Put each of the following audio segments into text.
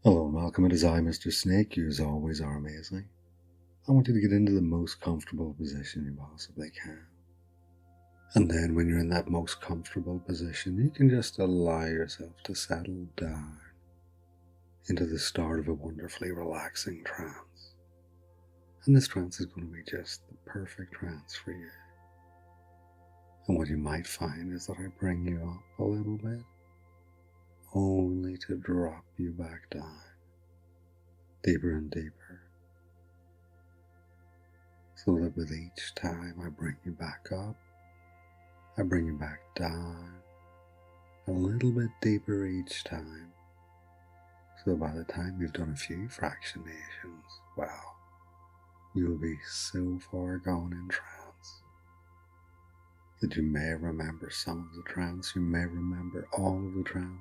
Hello and welcome, it is I, MrSnake. You as always are amazing. I want you to get into the most comfortable position you possibly can. And then when you're in that most comfortable position, you can just allow yourself to settle down into the start of a wonderfully relaxing trance. And this trance is going to be just the perfect trance for you. And what you might find is that I bring you up a little bit, only to drop you back down, deeper and deeper, so that with each time I bring you back up, I bring you back down, a little bit deeper each time, so by the time you've done a few fractionations, wow, you'll be so far gone in trance that you may remember some of the trance, you may remember all of the trance.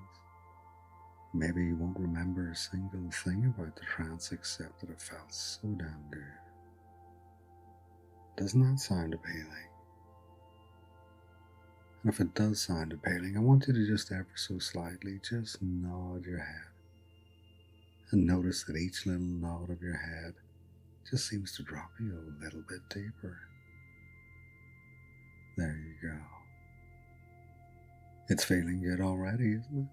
Maybe you won't remember a single thing about the trance except that it felt so damn good. Doesn't that sound appealing? And if it does sound appealing, I want you to just ever so slightly just nod your head. And notice that each little nod of your head just seems to drop you a little bit deeper. There you go. It's feeling good already, isn't it?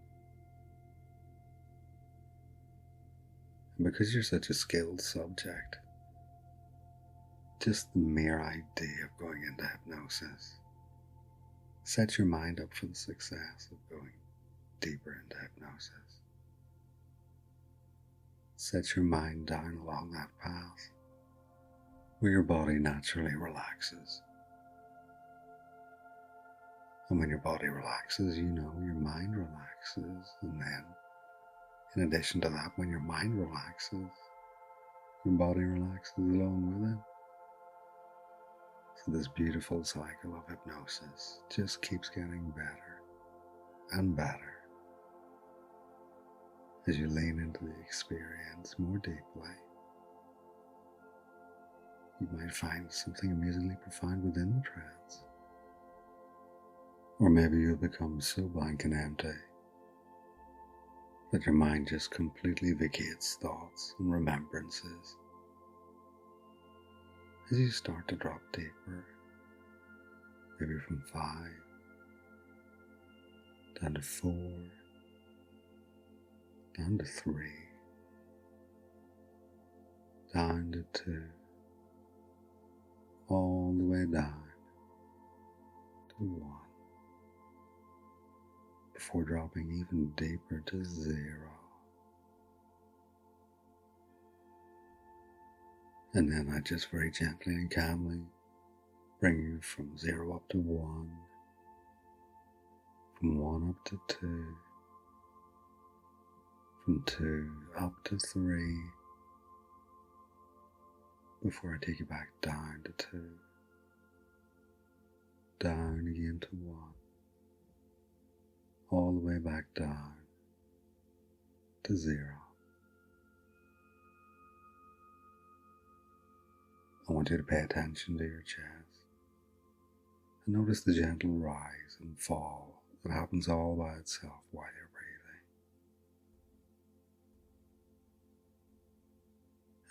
And because you're such a skilled subject, just the mere idea of going into hypnosis sets your mind up for the success of going deeper into hypnosis. Set your mind down along that path where your body naturally relaxes. And when your body relaxes, you know your mind relaxes. And then, in addition to that, when your mind relaxes, your body relaxes along with it. So this beautiful cycle of hypnosis just keeps getting better and better as you lean into the experience more deeply. You might find something amazingly profound within the trance. Or maybe you'll become so blank and empty that your mind just completely vacates thoughts and remembrances. As you start to drop deeper, maybe from 5 down to 4, down to 3, down to 2, all the way down to 1, before dropping even deeper to 0. And then I just very gently and calmly bring you from 0 up to 1, from 1 up to 2, from 2 up to 3, before I take you back down to 2, down again to 1, all the way back down to 0. I want you to pay attention to your chest and notice the gentle rise and fall that happens all by itself while you're breathing.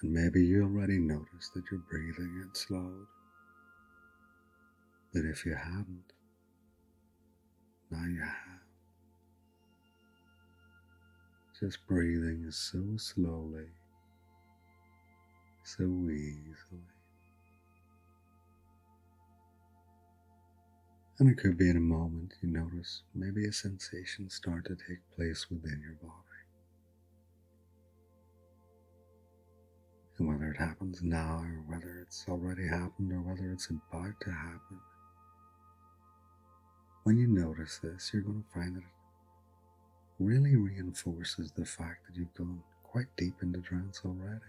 And maybe you already noticed that your breathing had slowed, but if you hadn't, now you have. Just breathing so slowly, so easily. And it could be in a moment you notice maybe a sensation start to take place within your body. And whether it happens now, or whether it's already happened, or whether it's about to happen, when you notice this, you're going to find that it really reinforces the fact that you've gone quite deep into trance already.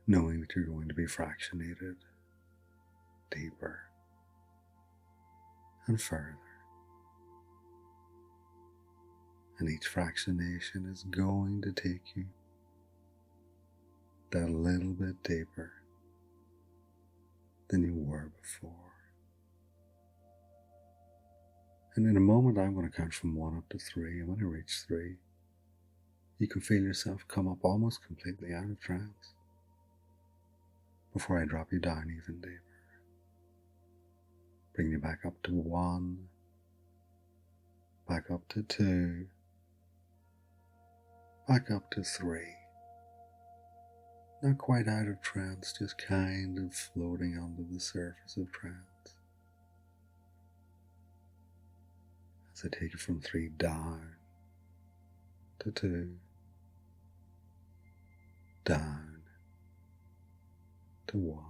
Knowing that you're going to be fractionated deeper and further. And each fractionation is going to take you that little bit deeper than you were before. And in a moment, I'm going to count from 1 up to 3. And when I reach 3, you can feel yourself come up almost completely out of trance before I drop you down even deeper. Bring you back up to 1, back up to 2, back up to 3. Not quite out of trance, just kind of floating under the surface of trance. As I take it from 3 down to 2, down to 1,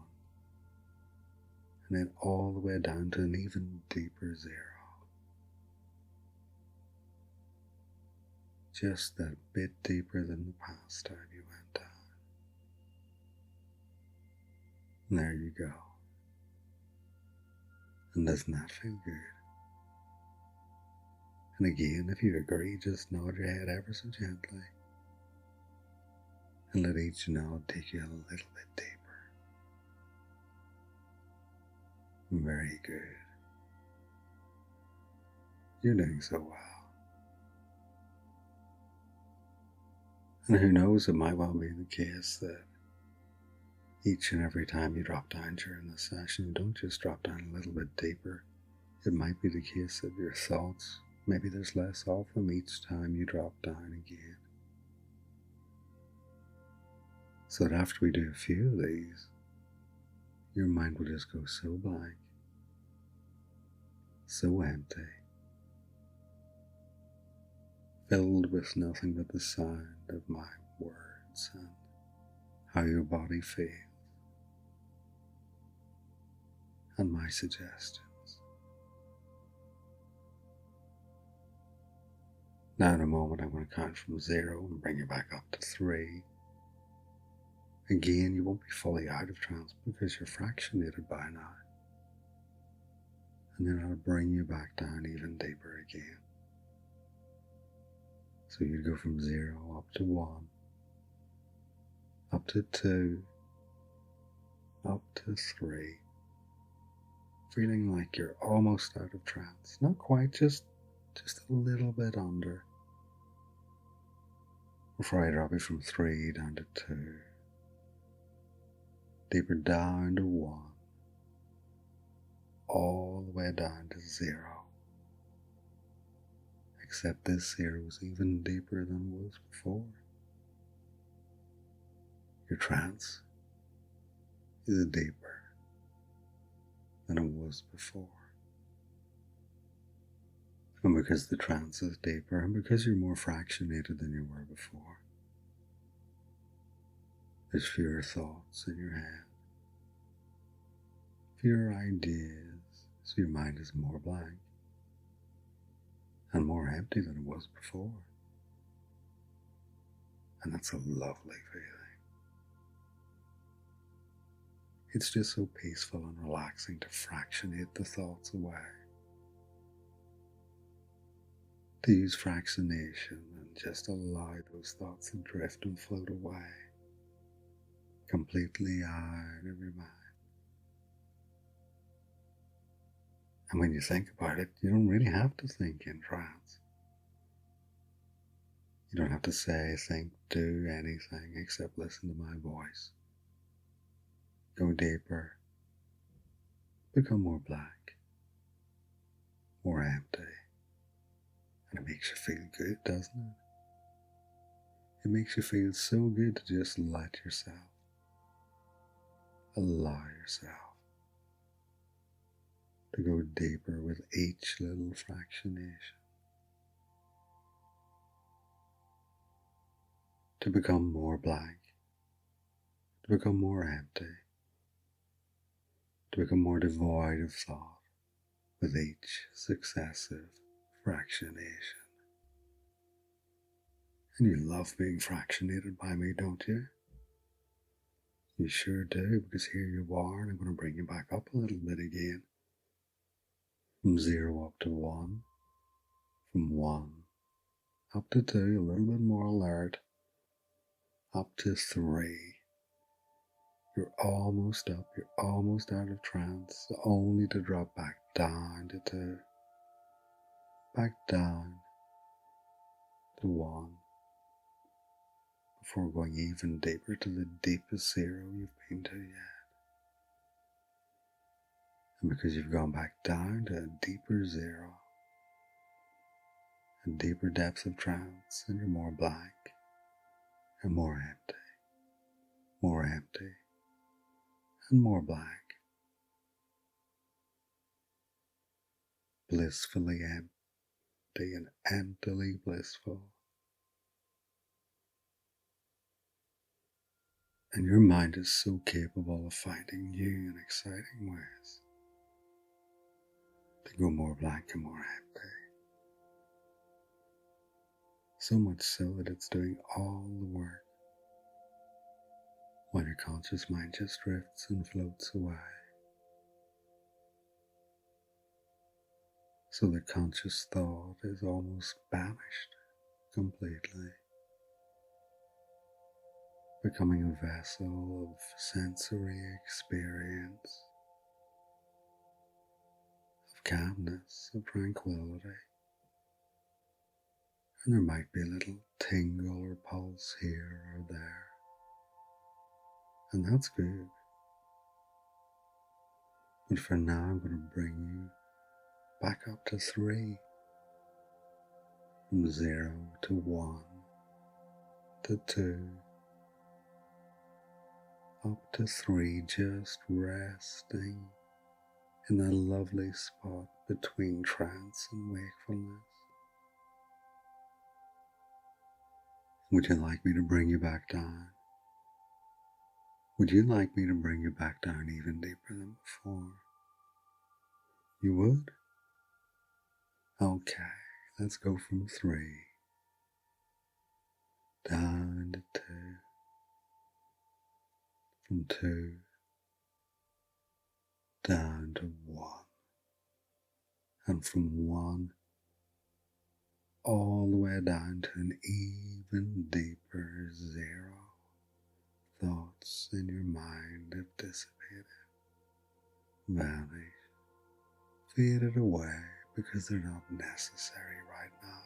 and then all the way down to an even deeper 0. Just that bit deeper than the past time you went down. And there you go. And doesn't that feel good? And again, if you agree, just nod your head ever so gently. And let each nod take you a little bit deeper. Very good. You're doing so well. And who knows, it might well be the case that each and every time you drop down during this session, you don't just drop down a little bit deeper. It might be the case that your thoughts, maybe there's less of them each time you drop down again. So that after we do a few of these, your mind will just go so blank, so empty, filled with nothing but the sound of my words and how your body feels, and my suggestions. Now in a moment I'm going to count from 0 and bring you back up to 3. Again, you won't be fully out of trance because you're fractionated by now. And then I'll bring you back down even deeper again. So you'd go from 0 up to 1, up to 2, up to 3, feeling like you're almost out of trance. Not quite, just a little bit under. Before I drop you from 3 down to 2, deeper down to 1, all the way down to 0. Except this 0 was even deeper than it was before. Your trance is deeper than it was before. And because the trance is deeper, and because you're more fractionated than you were before, there's fewer thoughts in your head, fewer ideas, so your mind is more blank and more empty than it was before. And that's a lovely feeling. It's just so peaceful and relaxing to fractionate the thoughts away. To use fractionation and just allow those thoughts to drift and float away, completely out of your mind. And when you think about it, you don't really have to think in trance. You don't have to say, think, do anything except listen to my voice. Go deeper, become more black, more empty. And it makes you feel good, doesn't it? It makes you feel so good to just let yourself, allow yourself to go deeper with each little fractionation. To become more blank, to become more empty, to become more devoid of thought with each successive fractionation. And you love being fractionated by me, don't you? You sure do, because here you are, and I'm going to bring you back up a little bit again. From 0 up to 1, from 1 up to 2, a little bit more alert, up to 3. You're almost up, you're almost out of trance, only to drop back down to 2, back down to 1, before going even deeper to the deepest zero you've been to yet. And because you've gone back down to a deeper zero, a deeper depths of trance, and you're more blank and more empty and more blank, blissfully empty and emptily blissful. And your mind is so capable of finding new and exciting ways to go more blank and more empty. So much so that it's doing all the work while your conscious mind just drifts and floats away. So the conscious thought is almost banished completely, becoming a vessel of sensory experience, of calmness, of tranquility. And there might be a little tingle or pulse here or there, and that's good. But for now, I'm going to bring you back up to 3, from 0 to 1 to 2, up to 3, just resting in that lovely spot between trance and wakefulness. Would you like me to bring you back down? Would you like me to bring you back down even deeper than before? You would? Okay, let's go from 3 down to 2, from 2 down to 1, and from 1 all the way down to an even deeper 0. Thoughts in your mind have dissipated, vanished, faded away because they're not necessary right now.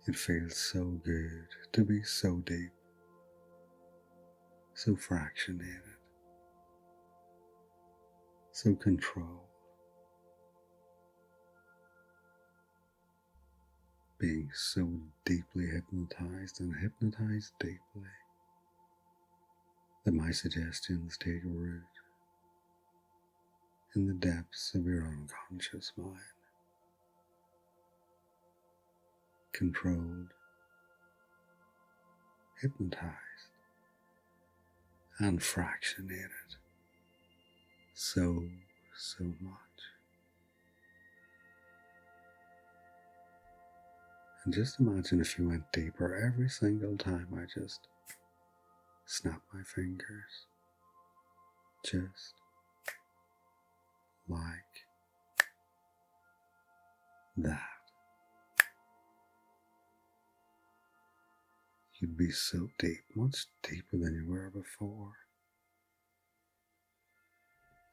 It feels so good to be so deep, so fractionated, so controlled, being so deeply hypnotized and hypnotized deeply that my suggestions take root in the depths of your unconscious mind. Controlled, hypnotized, and fractionated so much. And just imagine if you went deeper every single time I just snap my fingers, just like that. You'd be so deep, much deeper than you were before,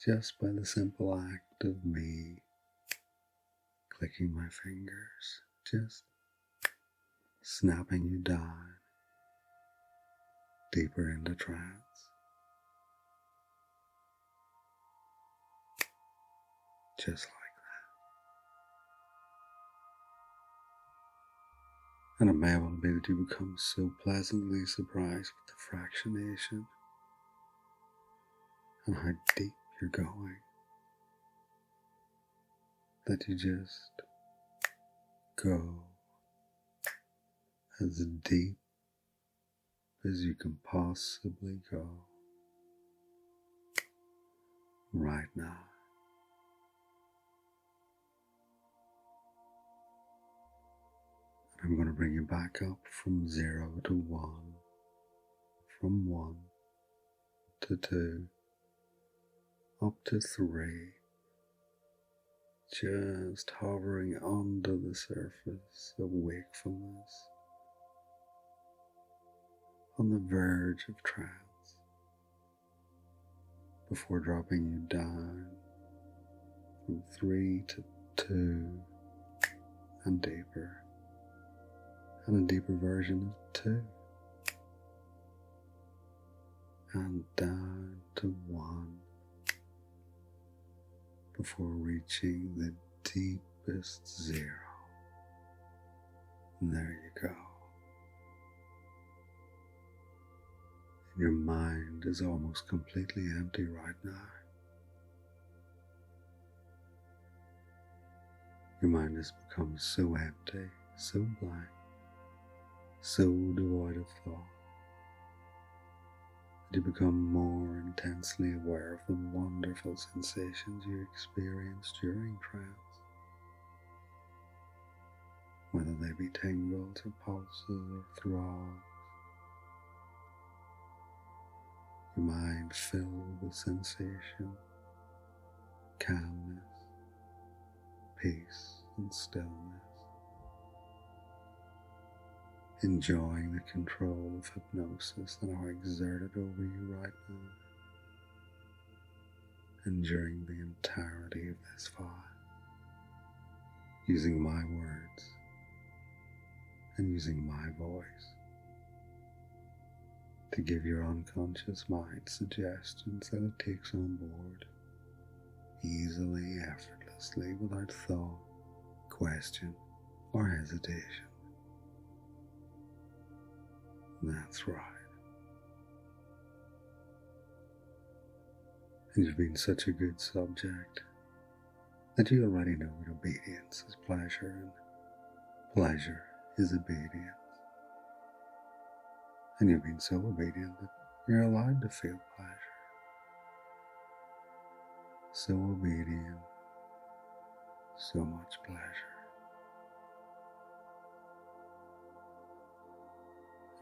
just by the simple act of me clicking my fingers, just snapping you down deeper into trance, just like that. And it may well be that you become so pleasantly surprised with the fractionation and how deep you're going that you just go as deep as you can possibly go right now. And I'm going to bring you back up from 0 to 1, from 1 to 2, up to 3, just hovering under the surface of wakefulness, on the verge of trance, before dropping you down from 3 to 2 and deeper, and a deeper version of 2, and down to 1 before reaching the deepest 0. And there you go. And your mind is almost completely empty right now. Your mind has become so empty, so blank, so devoid of thought, that you become more intensely aware of the wonderful sensations you experience during trance, whether they be tingles or pulses or throbs. Your mind filled with sensation, calmness, peace and stillness, enjoying the control of hypnosis that are exerted over you right now, and during the entirety of this file, using my words and using my voice to give your unconscious mind suggestions that it takes on board easily, effortlessly, without thought, question, or hesitation. That's right. And you've been such a good subject that you already know that obedience is pleasure and pleasure is obedience. And you've been so obedient that you're allowed to feel pleasure. So obedient, so much pleasure.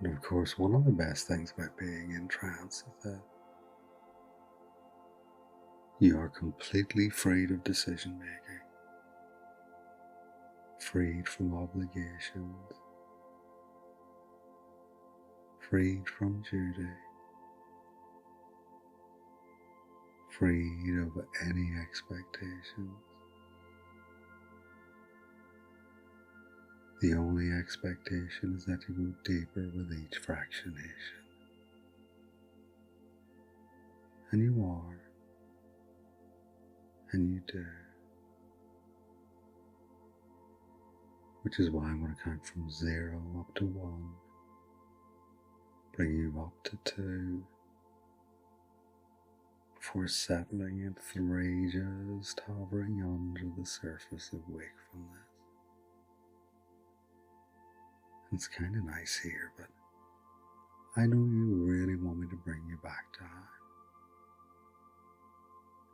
And of course, one of the best things about being in trance is that you are completely freed of decision making, freed from obligations, freed from duty, freed of any expectations. The only expectation is that you go deeper with each fractionation. And you are, and you do. Which is why I'm going to count from 0 up to 1, bring you up to 2, before settling at 3, just hovering under the surface of wakefulness. It's kind of nice here, but I know you really want me to bring you back down.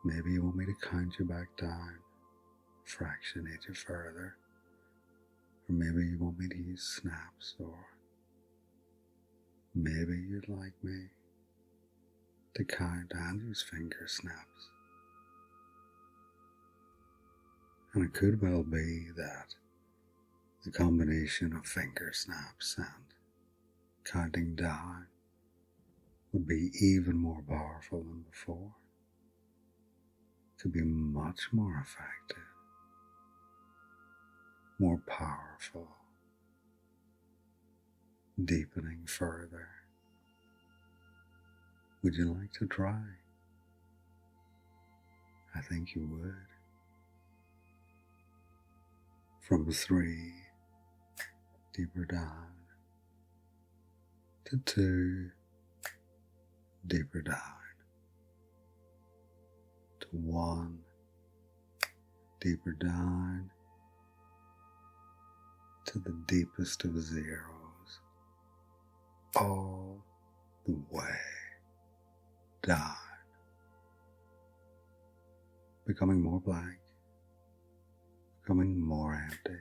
Maybe you want me to count you back down, fractionate you further, or maybe you want me to use snaps, or maybe you'd like me to count Andrew's finger snaps. And it could well be that the combination of finger snaps and counting down would be even more powerful than before. It could be much more effective, more powerful, deepening further. Would you like to try? I think you would. From 3, deeper down, to 2, deeper down, to 1, deeper down, to the deepest of zeros, all the way down, becoming more blank, becoming more empty,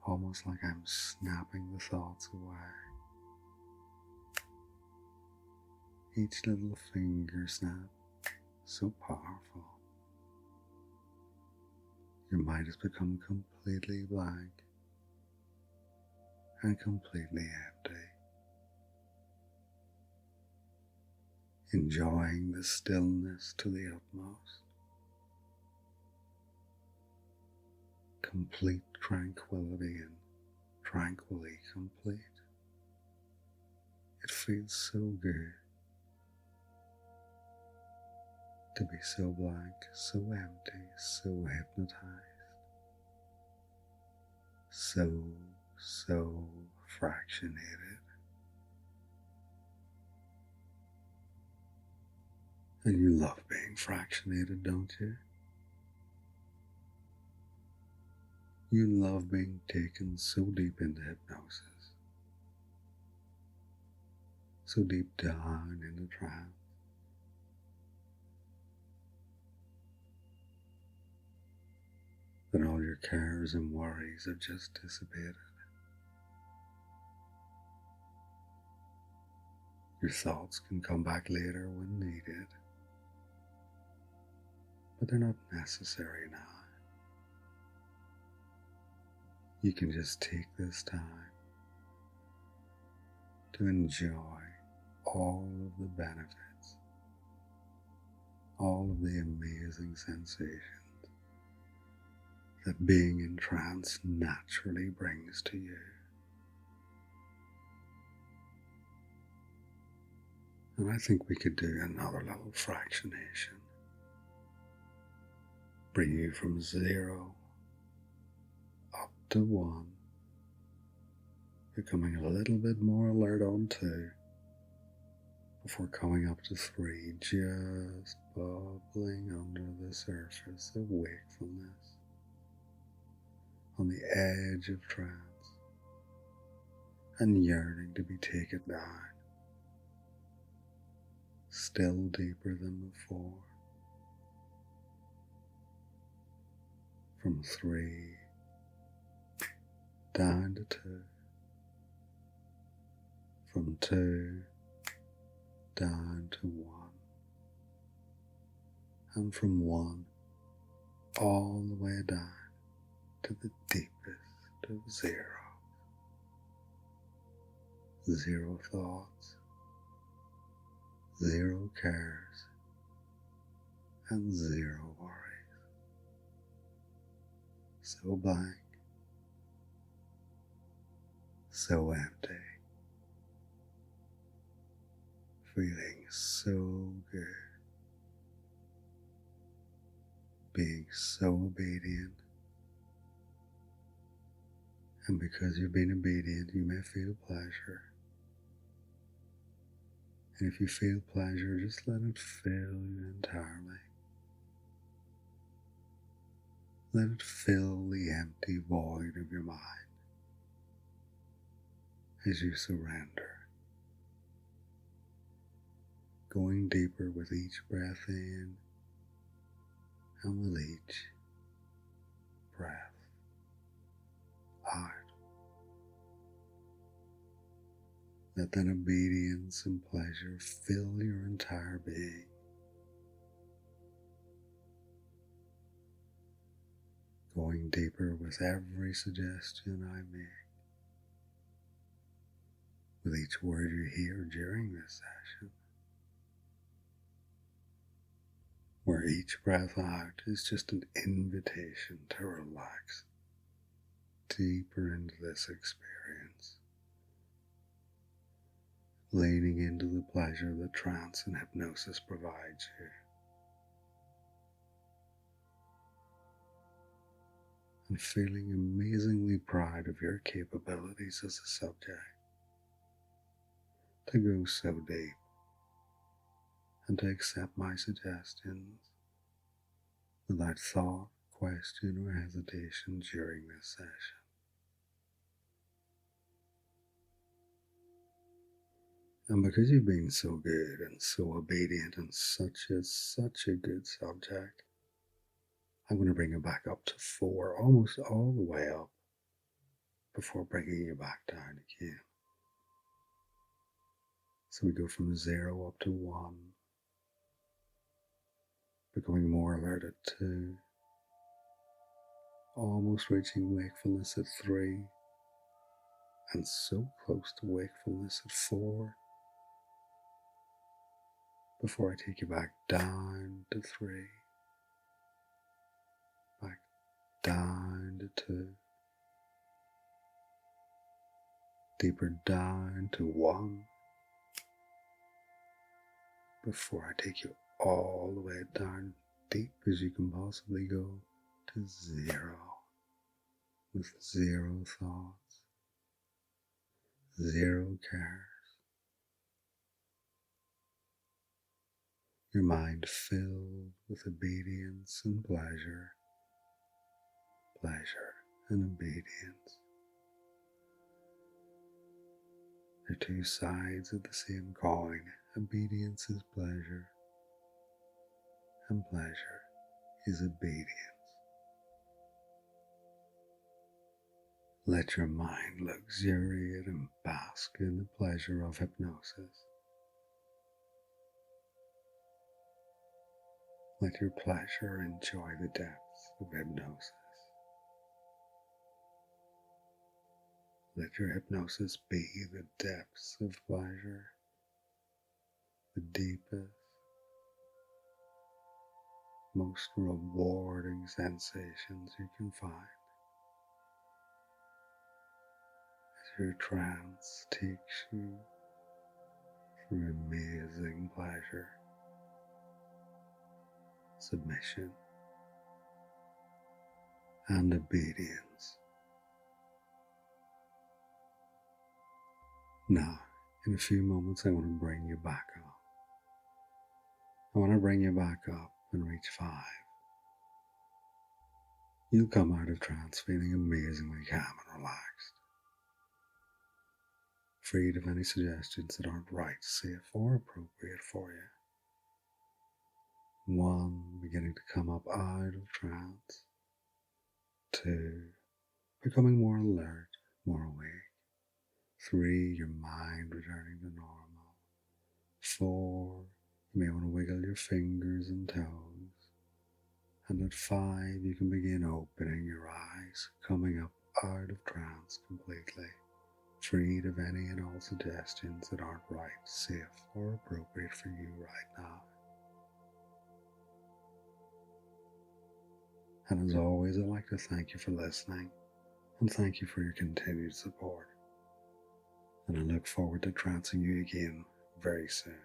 almost like I'm snapping the thoughts away. Each little finger snap, so powerful. Your mind has become completely blank and completely empty, enjoying the stillness to the utmost. Complete tranquility and tranquilly complete. It feels so good to be so blank, so empty, so hypnotized, so fractionated. And you love being fractionated, don't you? You love being taken so deep into hypnosis, so deep down in the trance, that all your cares and worries have just dissipated. Your thoughts can come back later when needed, but they're not necessary now. You can just take this time to enjoy all of the benefits, all of the amazing sensations that being in trance naturally brings to you. And I think we could do another little fractionation. Bring you from 0 up to 1, becoming a little bit more alert on 2, before coming up to 3, just bubbling under the surface of wakefulness, on the edge of trance, and yearning to be taken down, still deeper than before. From 3 down to 2, from 2 down to 1, and from 1 all the way down to the deepest of 0. 0 thoughts, 0 cares, and 0 worries. So blank, so empty, feeling so good, being so obedient. And because you've been obedient, you may feel pleasure. And if you feel pleasure, just let it fill you entirely. Let it fill the empty void of your mind as you surrender, going deeper with each breath in and with each breath out. Let that obedience and pleasure fill your entire being. Going deeper with every suggestion I make, with each word you hear during this session, where each breath out is just an invitation to relax deeper into this experience, leaning into the pleasure that trance and hypnosis provides you, and feeling amazingly proud of your capabilities as a subject to go so deep and to accept my suggestions without thought, question, or hesitation during this session. And because you've been so good and so obedient and such a good subject, I'm going to bring it back up to 4, almost all the way up, before bringing you back down again. So we go from 0 up to 1, becoming more alert at 2, almost reaching wakefulness at 3, and so close to wakefulness at 4, before I take you back down to 3, back down to 2, deeper down to 1 before I take you all the way down deep as you can possibly go to 0 with 0 thoughts, 0 cares. Your mind filled with obedience and pleasure, pleasure and obedience. They're two sides of the same coin. Obedience is pleasure, and pleasure is obedience. Let your mind luxuriate and bask in the pleasure of hypnosis. Let your pleasure enjoy the depths of hypnosis. Let your hypnosis be the depths of pleasure, the deepest, most rewarding sensations you can find. As your trance takes you through amazing pleasure, submission, and obedience. Now, in a few moments, I want to bring you back up. I want to bring you back up and reach 5. You'll come out of trance feeling amazingly calm and relaxed, freed of any suggestions that aren't right, safe, or appropriate for you. 1, beginning to come up out of trance. 2, becoming more alert, more awake. 3, your mind returning to normal. 4, you may want to wiggle your fingers and toes. And at 5, you can begin opening your eyes, coming up out of trance completely, freed of any and all suggestions that aren't right, safe, or appropriate for you right now. And as always, I'd like to thank you for listening, and thank you for your continued support. And I look forward to trancing you again very soon.